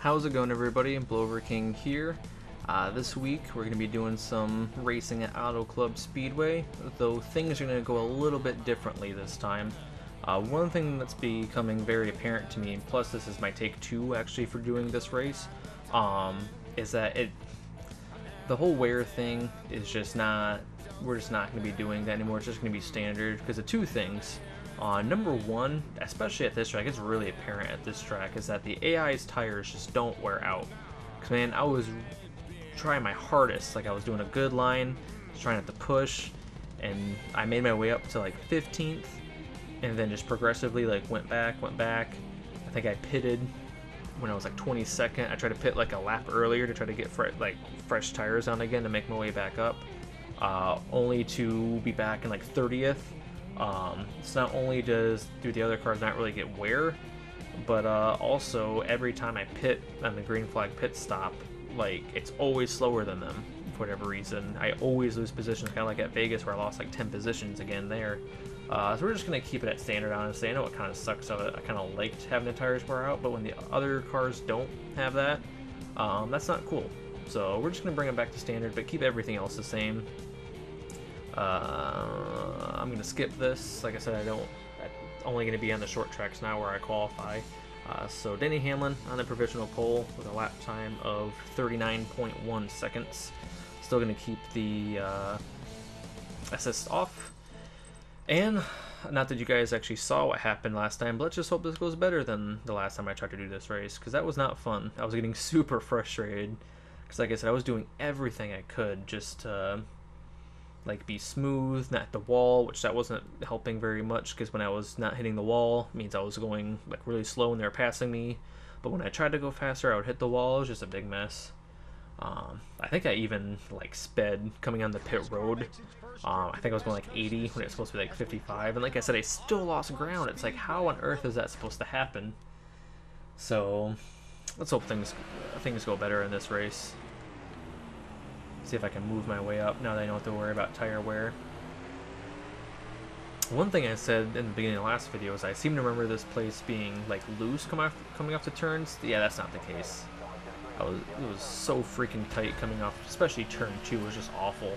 How's it going, everybody? Blower King here. This week we're going to be doing some racing at Auto Club Speedway, though things are going to go a little bit differently this time. One thing that's becoming very apparent to me, plus this is my take 2 actually for doing this race, is that the whole wear thing is just not, we're just not going to be doing that anymore. It's just going to be standard because of two things. Number one, especially at this track, it's really apparent at this track, is that the AI's tires just don't wear out. Because, man, I was trying my hardest. Like, I was doing a good line, trying not to push, and I made my way up to, like, 15th, and then just progressively, like, went back. I think I pitted when I was, like, 22nd. I tried to pit, like, a lap earlier to try to get, fresh tires on again to make my way back up, only to be back in, like, 30th. It's not only do the other cars not really get wear, but also every time I pit on the green flag pit stop, like, it's always slower than them for whatever reason. I always lose positions, kind of like at Vegas where I lost like 10 positions again there. So we're just going to keep it at standard, honestly. I know it kind of sucks of it. I kind of liked having the tires wear out, but when the other cars don't have that, that's not cool. So we're just going to bring it back to standard, but keep everything else the same. I'm going to skip this. Like I said, I'm only going to be on the short tracks now where I qualify. So Denny Hamlin on the provisional pole with a lap time of 39.1 seconds. Still going to keep the assist off. And not that you guys actually saw what happened last time, but let's just hope this goes better than the last time I tried to do this race, because that was not fun. I was getting super frustrated because, like I said, I was doing everything I could just to like be smooth, not hit the wall, which that wasn't helping very much, because when I was not hitting the wall, it means I was going like really slow and they were passing me. But when I tried to go faster, I would hit the wall. It was just a big mess. I think I even like sped coming on the pit road. I think I was going like 80 when it's supposed to be like 55, and like I said, I still lost ground. It's like, how on earth is that supposed to happen? So let's hope things go better in this race. See if I can move my way up now that I don't have to worry about tire wear. One thing I said in the beginning of the last video is I seem to remember this place being like loose coming off the turns. Yeah, that's not the case. It was so freaking tight coming off, especially turn 2 was just awful.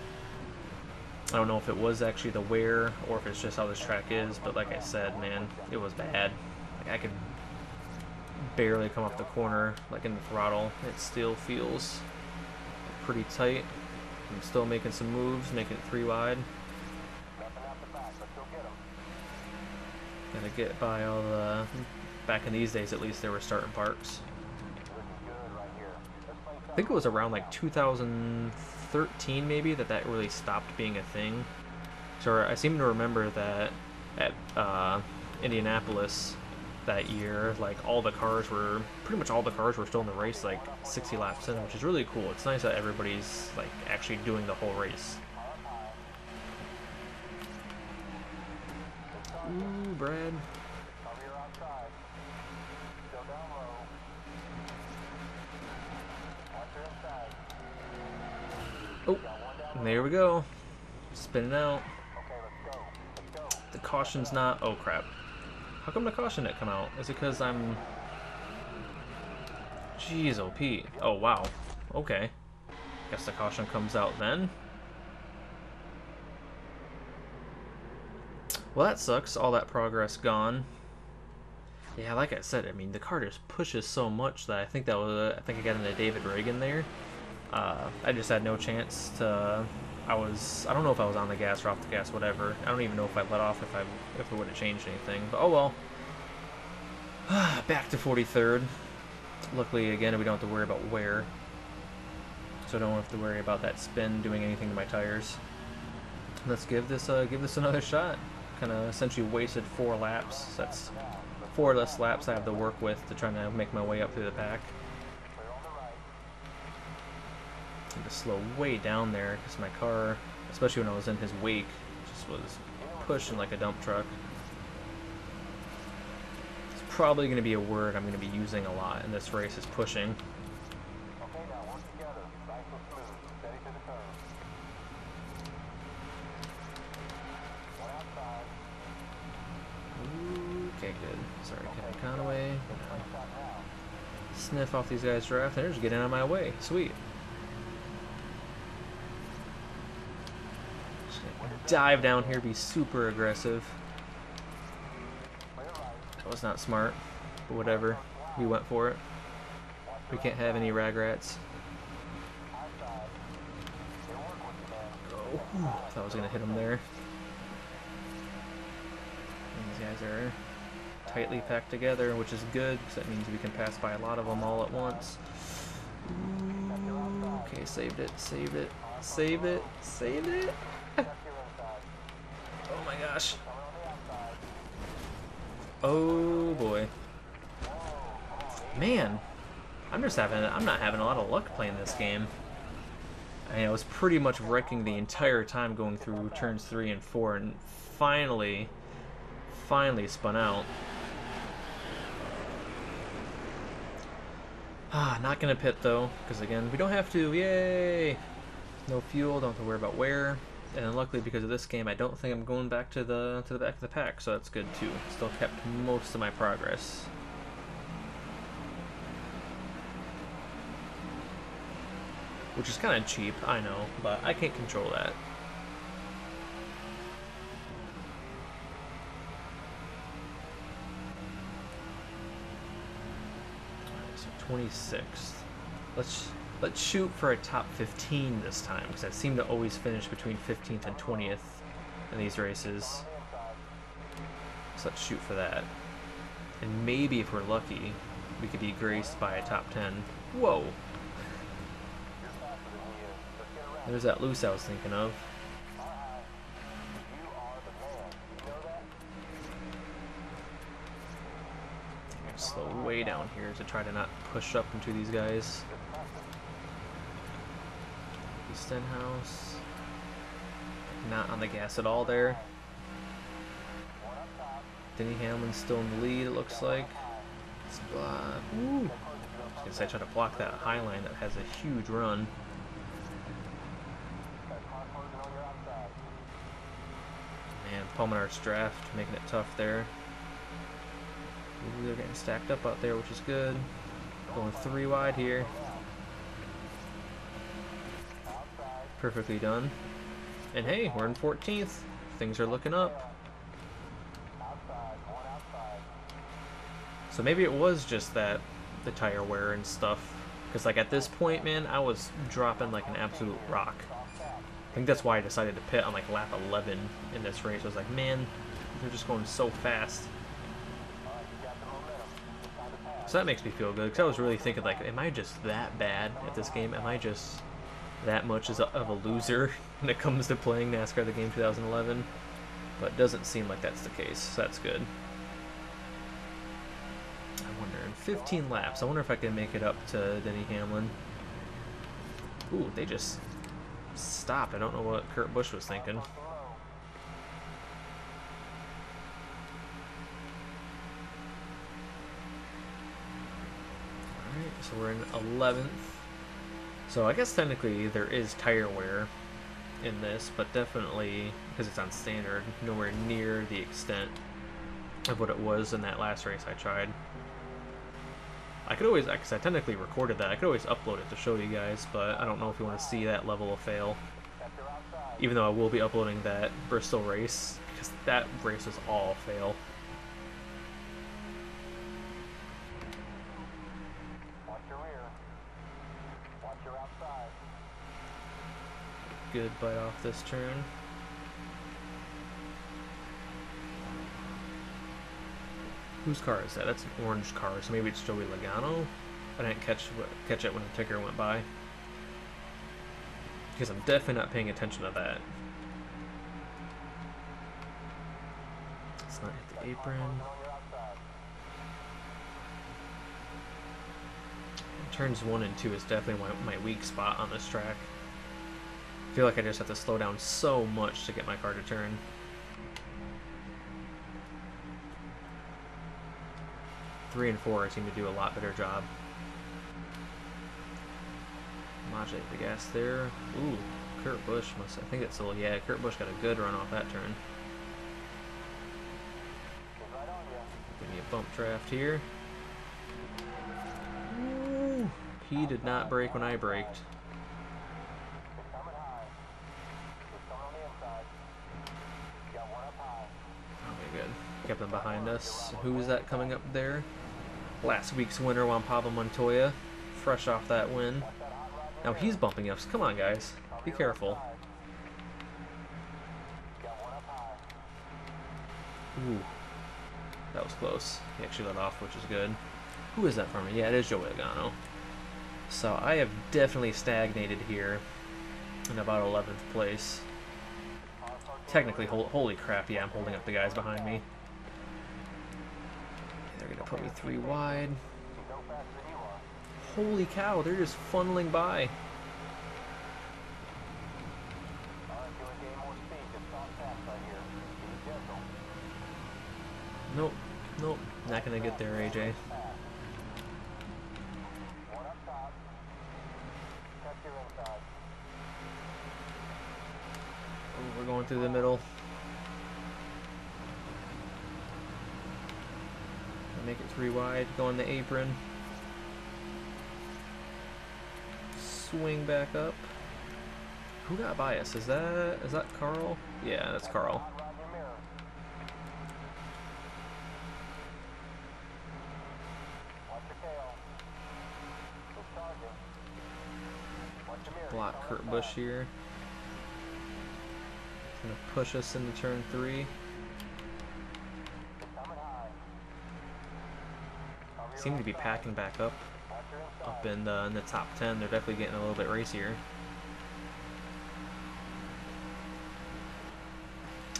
I don't know if it was actually the wear or if it's just how this track is, but like I said, man, it was bad. Like, I could barely come off the corner, like in the throttle. It still feels pretty tight. I'm still making some moves, making it 3 wide. Gotta get by all the... Back in these days, at least, there were starting parks. I think it was around like 2013, maybe, that really stopped being a thing. So I seem to remember that at Indianapolis that year, like pretty much all the cars were still in the race like 60 laps in, which is really cool. It's nice that everybody's like actually doing the whole race. Ooh, Brad. Oh, and there we go. Spinning out. The caution's not... Oh, crap. How come the caution didn't come out? Is it because I'm... Jeez, OP. Oh, wow. Okay. Guess the caution comes out then. Well, that sucks. All that progress gone. Yeah, like I said, I mean, the car just pushes so much that I think I got into David Reagan there. I just had no chance to... I don't know if I was on the gas or off the gas, whatever. I don't even know if I let off, if it would have changed anything. But oh well. Back to 43rd. Luckily, again, we don't have to worry about wear. So I don't have to worry about that spin doing anything to my tires. Let's give this another shot. Kind of essentially wasted 4 laps. That's 4 less laps I have to work with to try to make my way up through the pack. I had to slow way down there because my car, especially when I was in his wake, just was pushing like a dump truck. It's probably going to be a word I'm going to be using a lot in this race, is pushing. Okay, good. Sorry, Kevin Conway. Sniff off these guys' draft, and they're just getting out of my way. Sweet. Just gonna dive down here, be super aggressive. That was not smart, but whatever. We went for it. We can't have any ragrats. Oh, thought I was gonna hit him there. And these guys are tightly packed together, which is good, because that means we can pass by a lot of them all at once. Ooh, okay, saved it, saved it, saved it, saved it. Oh my gosh. Oh boy. Man, I'm not having a lot of luck playing this game. I was pretty much wrecking the entire time going through turns 3 and 4, and finally spun out. Not gonna pit though, because again, we don't have to. Yay! No fuel, don't have to worry about wear. And luckily, because of this game, I don't think I'm going back to the back of the pack, so that's good too. Still kept most of my progress. Which is kind of cheap, I know, but I can't control that. Alright, so 26th. Let's shoot for a top 15 this time, because I seem to always finish between 15th and 20th in these races. So let's shoot for that. And maybe if we're lucky, we could be graced by a top 10. Whoa! There's that loose I was thinking of. I'm gonna slow way down here to try to not push up into these guys. Stenhouse. Not on the gas at all there. Denny Hamlin's still in the lead, it looks like. Ooh. I was gonna say, try to block that high line that has a huge run. Man, Palmer's draft making it tough there. Ooh, they're getting stacked up out there, which is good. Going 3 wide here. Perfectly done. And hey, we're in 14th. Things are looking up. So maybe it was just that, the tire wear and stuff. Because like at this point, man, I was dropping like an absolute rock. I think that's why I decided to pit on like lap 11 in this race. I was like, man, they're just going so fast. So that makes me feel good, because I was really thinking like, am I just that bad at this game? Am I just that much of a loser when it comes to playing NASCAR the game 2011? But it doesn't seem like that's the case, so that's good. I wonder, in 15 laps, I wonder if I can make it up to Denny Hamlin. Ooh, they just stopped. I don't know what Kurt Busch was thinking. Alright, so we're in 11th. So I guess technically there is tire wear in this, but definitely, because it's on standard, nowhere near the extent of what it was in that last race I tried. I could always, because I technically recorded that, I could always upload it to show you guys, but I don't know if you want to see that level of fail. Even though I will be uploading that Bristol race, because that race was all fail. Good bite off this turn. Whose car is that? That's an orange car, so maybe it's Joey Logano? I didn't catch it when the ticker went by. Because I'm definitely not paying attention to that. Let's not hit the apron. Turns 1 and 2 is definitely my weak spot on this track. I feel like I just have to slow down so much to get my car to turn. Three and 4 I seem to do a lot better job. Modulate the gas there. Ooh, Kurt Busch must, I think it's a little, yeah, Kurt Busch got a good run off that turn. Give me a bump draft here. he did not brake when I braked. Okay, good. Kept them behind us. Who is that coming up there? Last week's winner, Juan Pablo Montoya. Fresh off that win. Now he's bumping us. Come on, guys. Be careful. Ooh. That was close. He actually let off, which is good. Who is that from me? Yeah, it is Joey Logano. So I have definitely stagnated here in about 11th place. Technically, holy crap, yeah, I'm holding up the guys behind me. They're going to put me 3 wide. Holy cow, they're just funneling by. Nope, nope, not going to get there, AJ. We're going through the middle. Make it 3 wide. Go on the apron. Swing back up. Who got by us? Is that Carl? Yeah, that's Carl. Block Kurt Busch here. Gonna push us into turn 3. Seem to be packing back up in the top 10. They're definitely getting a little bit racier.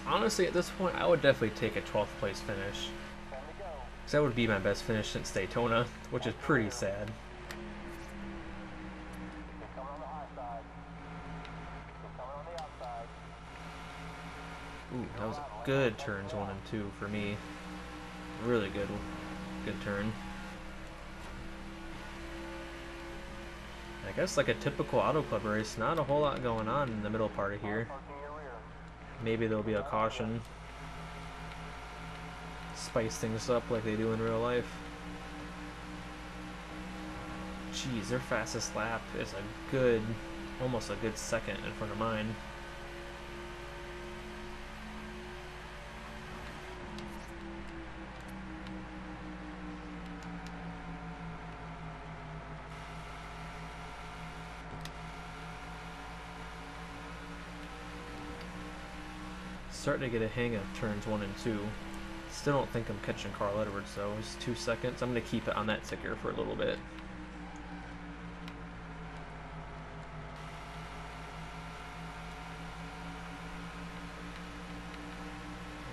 Honestly, at this point, I would definitely take a 12th place finish, because that would be my best finish since Daytona, which is pretty sad. Ooh, that was good turns 1 and 2 for me. Really good turn. I guess like a typical Auto Club race, not a whole lot going on in the middle part of here. Maybe there'll be a caution. Spice things up like they do in real life. Jeez, their fastest lap is almost a good second in front of mine. Starting to get a hang of turns 1 and 2. Still don't think I'm catching Carl Edwards though. It's 2 seconds. I'm going to keep it on that ticker for a little bit.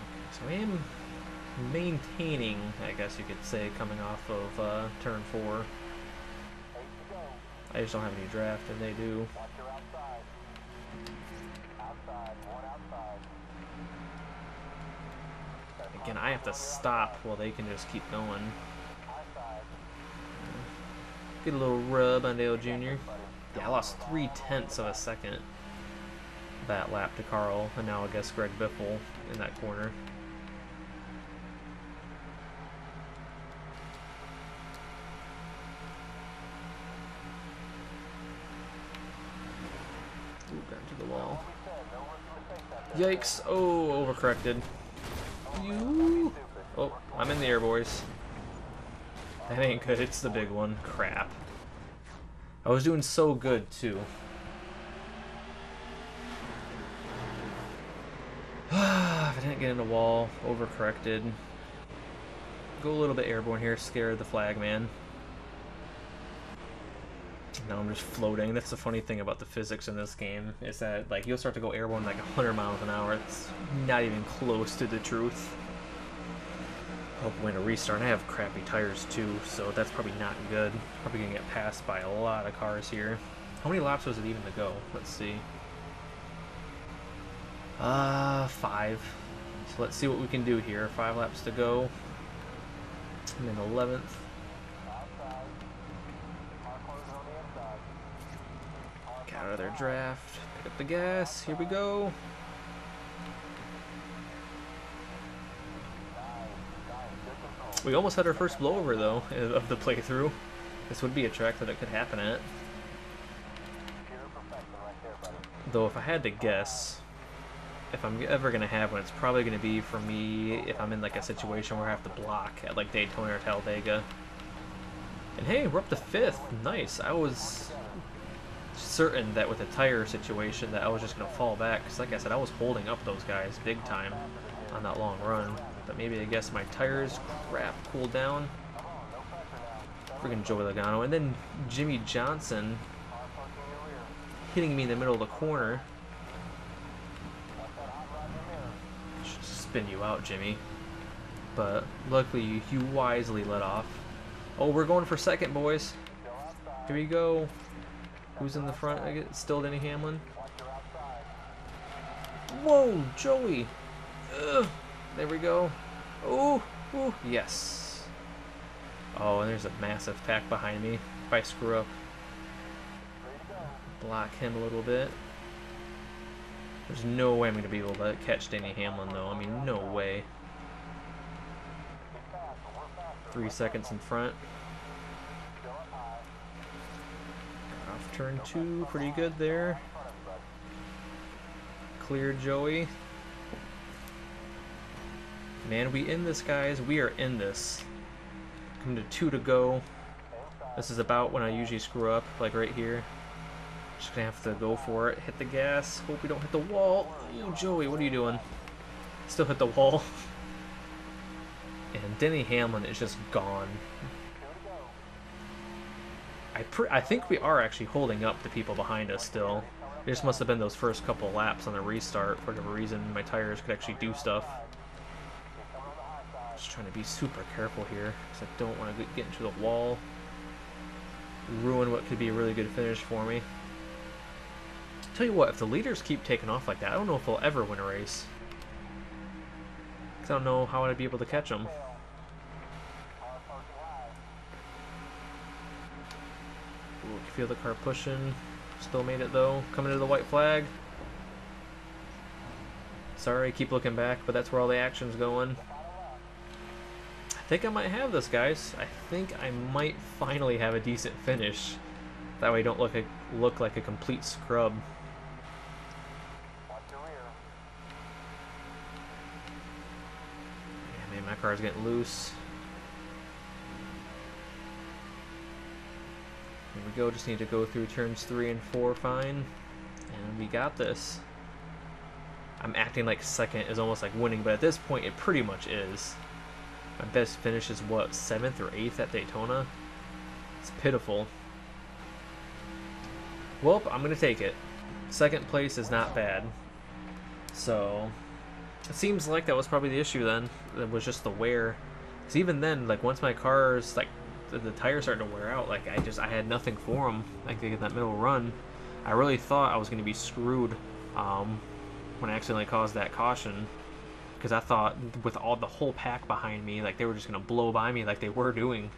Okay, so I am maintaining, I guess you could say, coming off of turn 4. I just don't have any draft, and they do. Again, I have to stop while they can just keep going. Get a little rub on Dale Jr. Yeah, I lost 0.3 of a second that lap to Carl, and now I guess Greg Biffle in that corner. Ooh, got into the wall. Yikes! Oh, overcorrected. Oh, I'm in the air, boys. That ain't good. It's the big one. Crap. I was doing so good, too. If I didn't get in the wall, overcorrected. Go a little bit airborne here, scare the flag man. Now I'm just floating. That's the funny thing about the physics in this game, is that like you'll start to go airborne like 100 miles an hour. It's not even close to the truth. Hope we're going to restart. I have crappy tires too, so that's probably not good. Probably going to get passed by a lot of cars here. How many laps was it even to go? Let's see. 5. So let's see what we can do here. 5 laps to go. I'm in 11th. Get out of their draft. Pick up the gas. Here we go. We almost had our first blowover though of the playthrough. This would be a track that it could happen at. Though if I had to guess, if I'm ever going to have one, it's probably going to be for me if I'm in like a situation where I have to block at like Daytona or Talladega. And hey, we're up to 5th. Nice. I was certain that with the tire situation that I was just going to fall back. Because like I said, I was holding up those guys big time on that long run. But maybe I guess my tires crap cooled down. Freaking Joey Logano. And then Jimmy Johnson hitting me in the middle of the corner. Should spin you out, Jimmy. But luckily you wisely let off. Oh, we're going for 2nd, boys. Here we go. Who's in the front? Still Denny Hamlin. Whoa, Joey. Ugh. There we go. Oh, ooh, yes. Oh, and there's a massive pack behind me. If I screw up, block him a little bit. There's no way I'm going to be able to catch Denny Hamlin, though. I mean, no way. 3 seconds in front. Got off turn 2, pretty good there. Clear Joey. Man, we in this, guys. We are in this. Coming to 2 to go. This is about when I usually screw up, like right here. Just gonna have to go for it. Hit the gas. Hope we don't hit the wall. Ooh, Joey, what are you doing? Still hit the wall. And Denny Hamlin is just gone. I think we are actually holding up the people behind us still. It just must have been those first couple laps on the restart. For whatever reason, my tires could actually do stuff. Just trying to be super careful here, because I don't want to get into the wall. Ruin what could be a really good finish for me. Tell you what, if the leaders keep taking off like that, I don't know if they'll ever win a race. Because I don't know how I'd be able to catch them. Ooh, can feel the car pushing. Still made it though. Coming to the white flag. Sorry, keep looking back, but that's where all the action's going. I think I might have this, guys. I think I might finally have a decent finish. That way I don't look like a complete scrub. Yeah, man, my car's getting loose. Here we go, just need to go through turns 3 and 4 fine. And we got this. I'm acting like 2nd is almost like winning, but at this point it pretty much is. My best finish is what, 7th or 8th at Daytona? It's pitiful. Well, I'm going to take it. 2nd place is not bad. So, it seems like that was probably the issue then. It was just the wear. Because even then, like, once my car's, like, the tires started to wear out, like, I had nothing for them, like, in that middle run. I really thought I was going to be screwed when I accidentally caused that caution. Because I thought with the whole pack behind me, like, they were just going to blow by me like they were doing.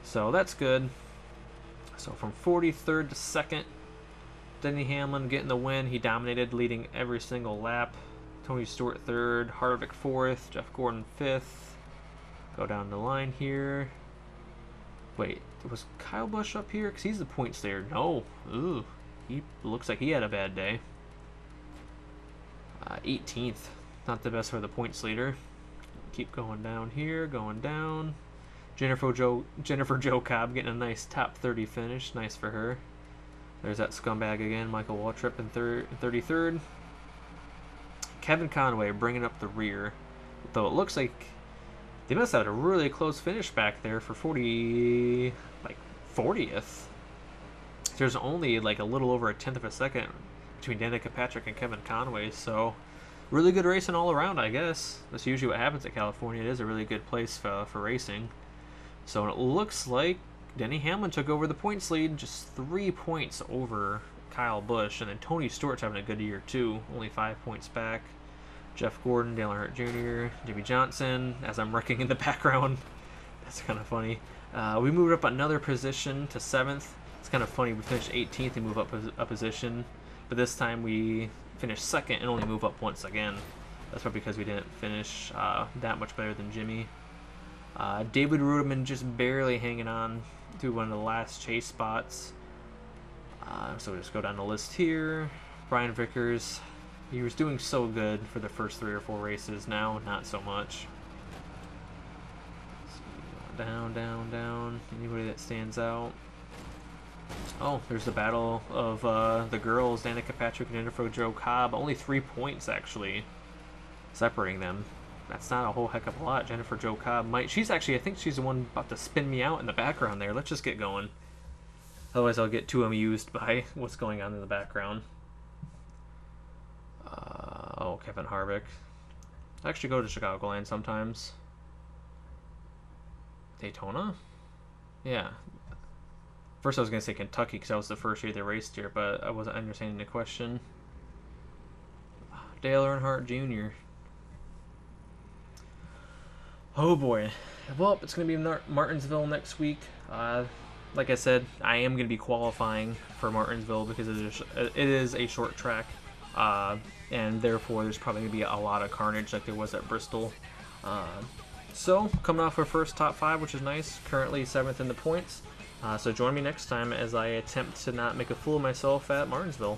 So, that's good. So, from 43rd to 2nd, Denny Hamlin getting the win. He dominated, leading every single lap. Tony Stewart 3rd, Harvick 4th, Jeff Gordon 5th. Go down the line here. Wait, was Kyle Busch up here? Because he's the points there. No. Ooh. He looks like he had a bad day. 18th. Not the best for the points leader. Keep going down here, going down. Jennifer Jo Cobb getting a nice top 30 finish. Nice for her. There's that scumbag again, Michael Waltrip in 33rd. Kevin Conway bringing up the rear. Though it looks like they must have had a really close finish back there for 40th. There's only like a little over a tenth of a second between Danica Patrick and Kevin Conway, so really good racing all around, I guess. That's usually what happens at California. It is a really good place for racing. So it looks like Denny Hamlin took over the points lead, just 3 points over Kyle Busch, and then Tony Stewart's having a good year too, only 5 points back. Jeff Gordon, Dale Earnhardt Jr., Jimmy Johnson, as I'm wrecking in the background. That's kind of funny. We moved up another position to 7th. It's kind of funny, we finished 18th and move up a position, but this time we finished 2nd and only move up once again. That's probably because we didn't finish that much better than Jimmy. David Ruderman just barely hanging on do one of the last chase spots. So we'll just go down the list here. Brian Vickers, he was doing so good for the first 3 or 4 races. Now, not so much. Down, down, down. Anybody that stands out? Oh, there's the battle of the girls, Danica Patrick and Jennifer Jo Cobb. Only 3 points, actually, separating them. That's not a whole heck of a lot. Jennifer Jo Cobb might... She's actually... I think she's the one about to spin me out in the background there. Let's just get going. Otherwise, I'll get too amused by what's going on in the background. Oh, Kevin Harvick. I actually go to Chicagoland sometimes. Daytona? Yeah. First I was going to say Kentucky because that was the first year they raced here, but I wasn't understanding the question. Dale Earnhardt Jr. Oh boy. Well, it's going to be Martinsville next week. Like I said, I am going to be qualifying for Martinsville because it is a short track. And therefore there's probably going to be a lot of carnage like there was at Bristol. So, coming off our first top 5, which is nice. Currently 7th in the points. So join me next time as I attempt to not make a fool of myself at Martinsville.